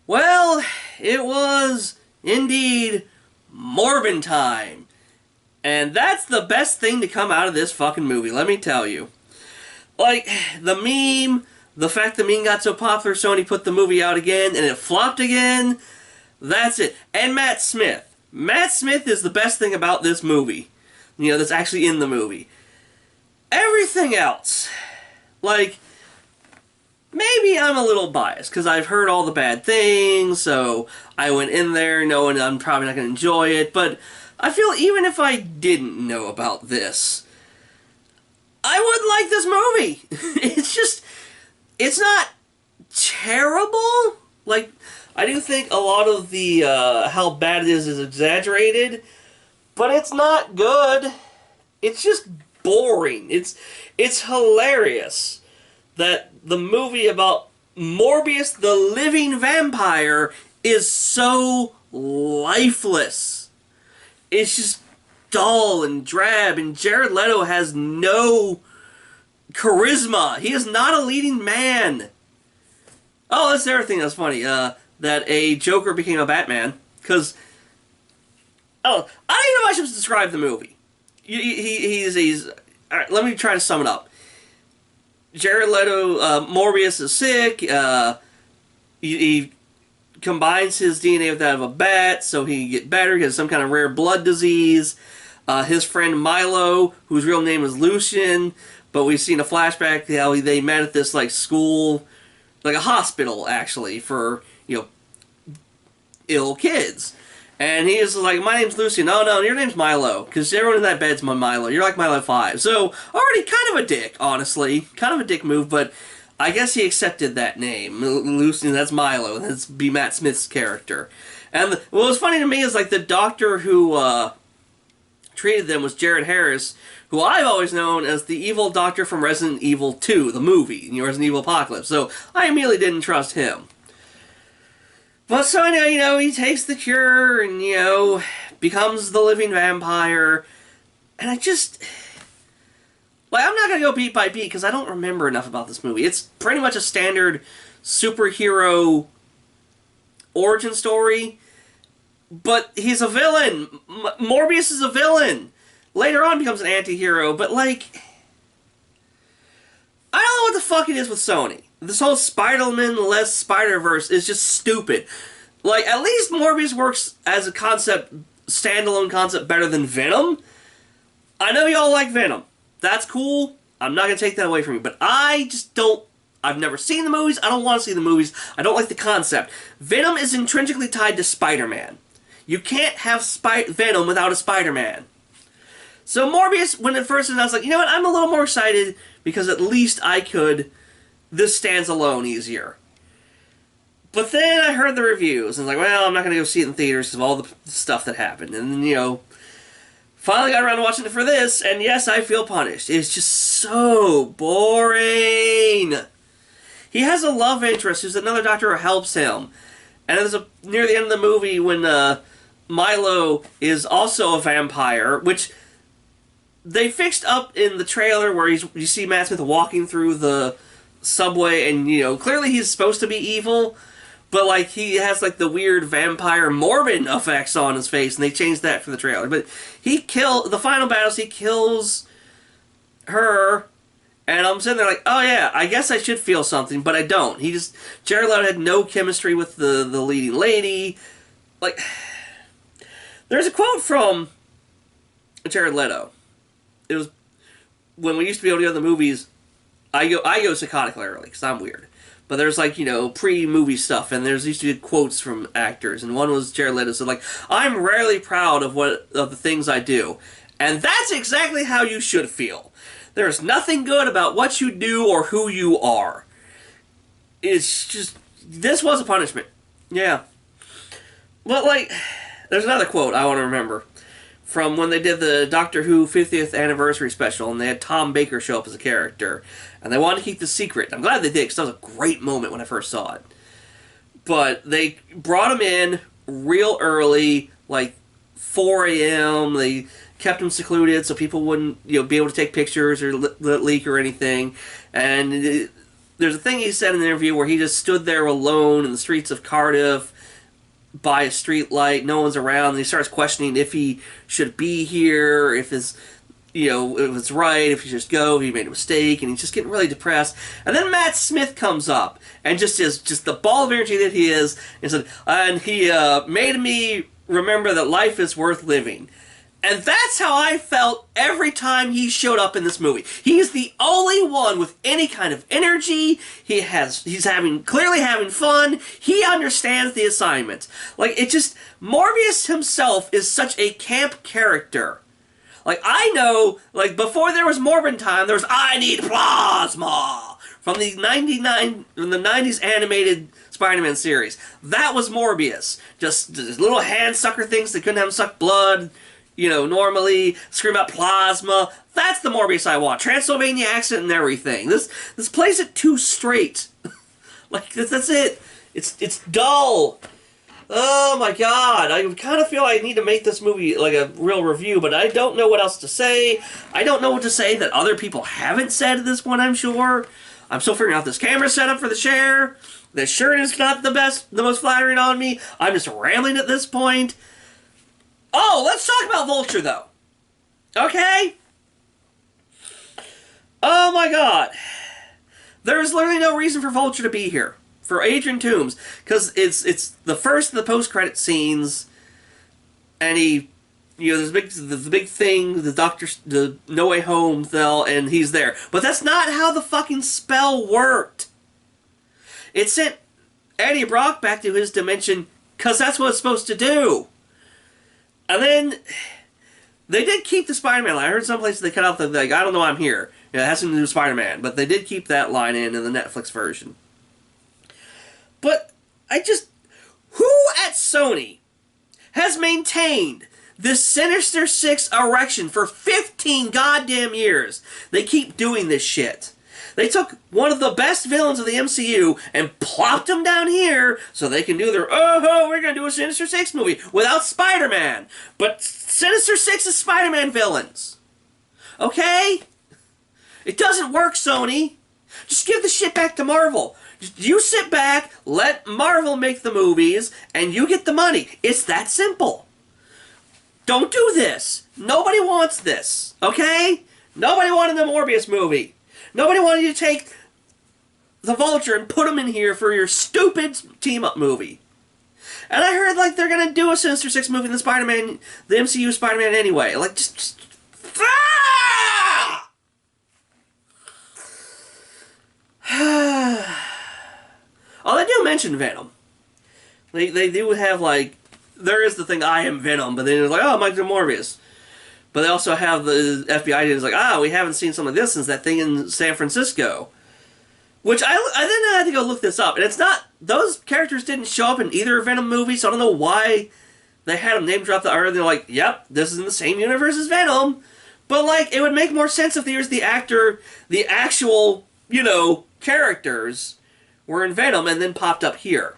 Well, it was indeed Morbin Time. And that's the best thing to come out of this fucking movie, let me tell you. Like, the meme, the fact the meme got so popular, Sony put the movie out again, and it flopped again. That's it. And Matt Smith. Matt Smith is the best thing about this movie. You know, that's actually in the movie. Everything else, like, maybe I'm a little biased, because I've heard all the bad things, so I went in there knowing I'm probably not going to enjoy it, but I feel even if I didn't know about this, I would like this movie. It's not terrible. Like, I do think a lot of the, how bad it is exaggerated, but it's not good. It's just boring. It's hilarious that the movie about Morbius the living vampire is so lifeless. It's just dull and drab, and Jared Leto has no charisma. He is not a leading man. Oh, that's the other thing that's funny, that a Joker became a Batman, because, oh, I don't even know if I should describe the movie. He's alright, let me try to sum it up. Jared Leto, Morbius is sick, he combines his DNA with that of a bat so he can get better. He has some kind of rare blood disease. His friend Milo, whose real name is Lucian, but we've seen a flashback how they met at this, like, school, like a hospital, actually, for, you know, ill kids. And he is like, my name's Lucian. Oh, no, your name's Milo, because everyone in that bed's Milo. You're like Milo 5. So, already kind of a dick, honestly. Kind of a dick move, but I guess he accepted that name. Lucian, that's Milo. That's be Matt Smith's character. And what was funny to me is, like, the doctor who treated them was Jared Harris, who I've always known as the evil doctor from Resident Evil 2, the movie, Resident Evil Apocalypse. So, I immediately didn't trust him. But so, you know, he takes the cure and, you know, becomes the living vampire. And I just, like, I'm not going to go beat by beat because I don't remember enough about this movie. It's pretty much a standard superhero origin story. But he's a villain. Morbius is a villain. Later on becomes an anti-hero. But, like, I don't know what the fuck it is with Sony. This whole Spider-Man-less Spider-Verse is just stupid. Like, at least Morbius works as a concept, standalone concept, better than Venom. I know y'all like Venom. That's cool. I'm not going to take that away from you. But I just don't... I've never seen the movies. I don't want to see the movies. I don't like the concept. Venom is intrinsically tied to Spider-Man. You can't have Venom without a Spider-Man. So Morbius, when it first announced, like, you know what? I'm a little more excited because at least I could... This stands alone easier. But then I heard the reviews, and I was like, well, I'm not going to go see it in theaters because of all the stuff that happened. And then, you know, finally got around to watching it for this, and yes, I feel punished. It's just so boring. He has a love interest who's another doctor who helps him. And there's near the end of the movie when Milo is also a vampire, which they fixed up in the trailer where you see Matt Smith walking through the subway, and, you know, clearly he's supposed to be evil, but, like, he has, like, the weird vampire Morbin effects on his face, and they changed that for the trailer. But the final battles, he kills her, and I'm sitting there like, oh yeah, I guess I should feel something, but I don't. Jared Leto had no chemistry with the leading lady. Like, there's a quote from Jared Leto. It was, when we used to be able to go to the movies, I go psychotic early, because I'm weird. But there's, like, you know, pre-movie stuff, and there's used to be quotes from actors, and one was Jared Leto said, like, I'm rarely proud of the things I do. And that's exactly how you should feel. There's nothing good about what you do or who you are. It's just, this was a punishment. Yeah. But, like, there's another quote I want to remember. From when they did the Doctor Who 50th anniversary special, and they had Tom Baker show up as a character. And they wanted to keep the secret. I'm glad they did, because that was a great moment when I first saw it. But they brought him in real early, like 4 a.m. They kept him secluded so people wouldn't, you know, be able to take pictures or leak or anything. And there's a thing he said in the interview where he just stood there alone in the streets of Cardiff by a street light, no one's around, and he starts questioning if he should be here, if his, if it's right, if he should just go, if he made a mistake, and he's just getting really depressed. And then Matt Smith comes up, and just is just the ball of energy that he is, and said, and he made me remember that life is worth living. And that's how I felt every time he showed up in this movie. He's the only one with any kind of energy. He's clearly having fun. He understands the assignment. Like, Morbius himself is such a camp character. Like, I know, like, before there was Morbin Time, there was I Need Plasma from the 90s animated Spider-Man series. That was Morbius. Just little hand sucker things that couldn't have him suck blood. Normally, scream out plasma. That's the Morbius I want. Transylvania accent and everything. This plays it too straight. Like, that's it. It's dull. Oh my god. I kind of feel I need to make this movie like a real review, but I don't know what else to say. I don't know what to say that other people haven't said at this point, I'm sure. I'm still figuring out this camera setup for the chair. The shirt is not the most flattering on me. I'm just rambling at this point. Oh, let's talk about Vulture, though. Okay? Oh my god. There's literally no reason for Vulture to be here. For Adrian Toomes. Because it's the first of the post-credit scenes. And he... there's the big thing, the No Way Home spell, and he's there. But that's not how the fucking spell worked. It sent Eddie Brock back to his dimension, because that's what it's supposed to do. And then, they did keep the Spider-Man line. I heard some places they cut out the, like, I don't know, I'm here. It has something to do with Spider-Man. But they did keep that line in the Netflix version. But, who at Sony has maintained this Sinister Six erection for 15 goddamn years? They keep doing this shit. They took one of the best villains of the MCU and plopped him down here so they can do their, we're going to do a Sinister Six movie without Spider-Man. But Sinister Six is Spider-Man villains. Okay? It doesn't work, Sony. Just give the shit back to Marvel. You sit back, let Marvel make the movies, and you get the money. It's that simple. Don't do this. Nobody wants this. Okay? Nobody wanted the Morbius movie. Nobody wanted you to take the Vulture and put him in here for your stupid team-up movie. And I heard, like, they're gonna do a Sinister Six movie in the MCU Spider-Man anyway. Like, ah! Oh, they do mention Venom. They do have, like, there is the thing, I am Venom, but then it's like, oh, Michael Morbius. But they also have the FBI agents like, we haven't seen something like this since that thing in San Francisco. Which I then had to go look this up. And it's not, those characters didn't show up in either Venom movie, so I don't know why they had them name drop the other. They're like, yep, this is in the same universe as Venom. But, like, it would make more sense if there's the actual, characters were in Venom and then popped up here.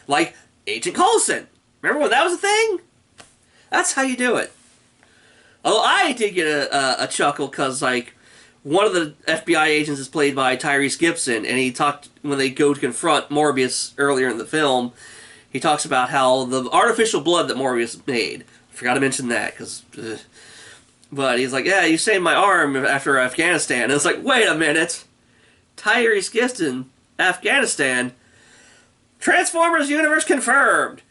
Like, Agent Coulson. Remember when that was a thing? That's how you do it. Although I did get a chuckle because, like, one of the FBI agents is played by Tyrese Gibson, and he talked, when they go to confront Morbius earlier in the film, he talks about how the artificial blood that Morbius made, I forgot to mention that, because, but he's like, yeah, you saved my arm after Afghanistan, and it's like, wait a minute, Tyrese Gibson, Afghanistan, Transformers universe confirmed.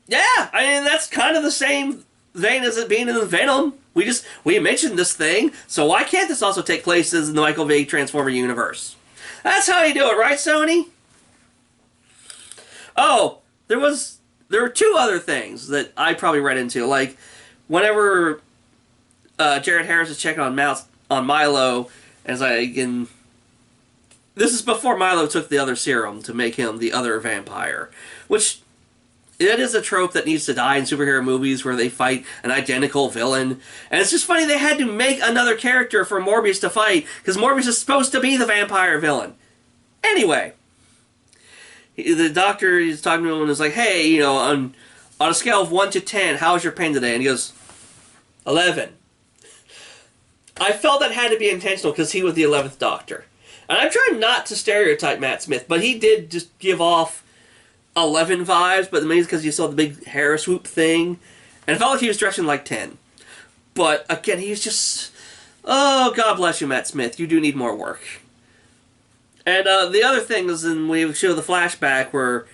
Yeah, I mean, that's kind of the same vein as it being in Venom. We mentioned this thing, so why can't this also take place in the Michael Bay Transformer universe? That's how you do it, right, Sony? Oh, there were two other things that I probably read into. Like, whenever Jared Harris is checking on Milo, as this is before Milo took the other serum to make him the other vampire, which it is a trope that needs to die in superhero movies where they fight an identical villain. And it's just funny they had to make another character for Morbius to fight, because Morbius is supposed to be the vampire villain. Anyway, the doctor is talking to him and is like, hey, on a scale of 1 to 10, how's your pain today? And he goes, 11. I felt that had to be intentional because he was the 11th Doctor. And I'm trying not to stereotype Matt Smith, but he did just give off 11 vibes, but maybe it's because you saw the big hair swoop thing. And it felt like he was dressing like 10. But again, he's just... Oh, God bless you, Matt Smith. You do need more work. And the other thing is, when we show the flashback where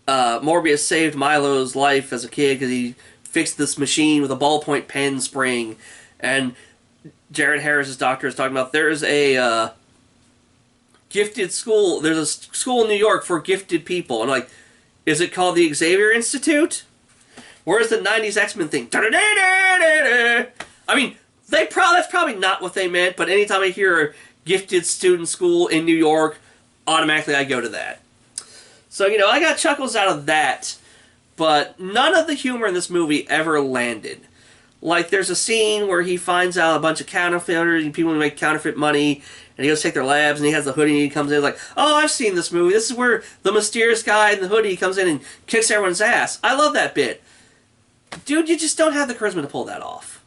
Morbius saved Milo's life as a kid because he fixed this machine with a ballpoint pen spring, and Jared Harris's doctor is talking about there's a gifted school. There's a school in New York for gifted people, and like, is it called the Xavier Institute? Where's the '90s X-Men thing? I mean, that's probably not what they meant, but anytime I hear a gifted student school in New York, automatically I go to that. So, you know, I got chuckles out of that, but none of the humor in this movie ever landed. Like, there's a scene where he finds out a bunch of counterfeiters and people who make counterfeit money, and he goes to take their labs, and he has the hoodie, and he comes in like, oh, I've seen this movie. This is where the mysterious guy in the hoodie comes in and kicks everyone's ass. I love that bit. Dude, you just don't have the charisma to pull that off.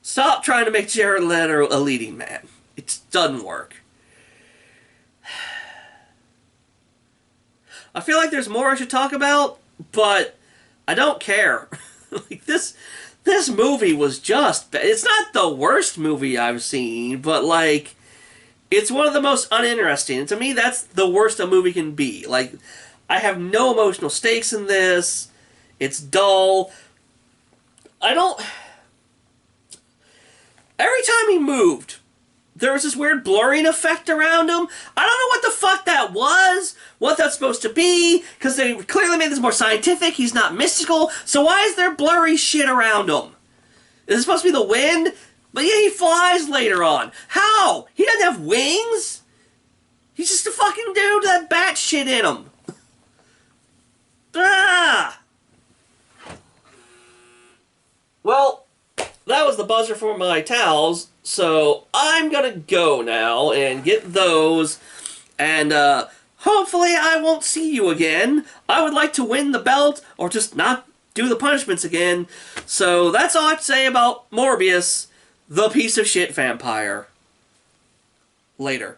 Stop trying to make Jared Leto a leading man. It doesn't work. I feel like there's more I should talk about, but I don't care. Like, this movie was just... It's not the worst movie I've seen, but, like, it's one of the most uninteresting. And to me, that's the worst a movie can be. Like, I have no emotional stakes in this. It's dull. Every time he moved, there was this weird blurring effect around him. I don't know what the fuck that was, what that's supposed to be, because they clearly made this more scientific. He's not mystical, so why is there blurry shit around him? Is it supposed to be the wind? But yeah, he flies later on. How? He doesn't have wings? He's just a fucking dude with that bat shit in him. Ah! Well, that was the buzzer for my towels, so I'm gonna go now and get those, and hopefully I won't see you again. I would like to win the belt, or just not do the punishments again. So that's all I have to say about Morbius, the piece of shit vampire. Later.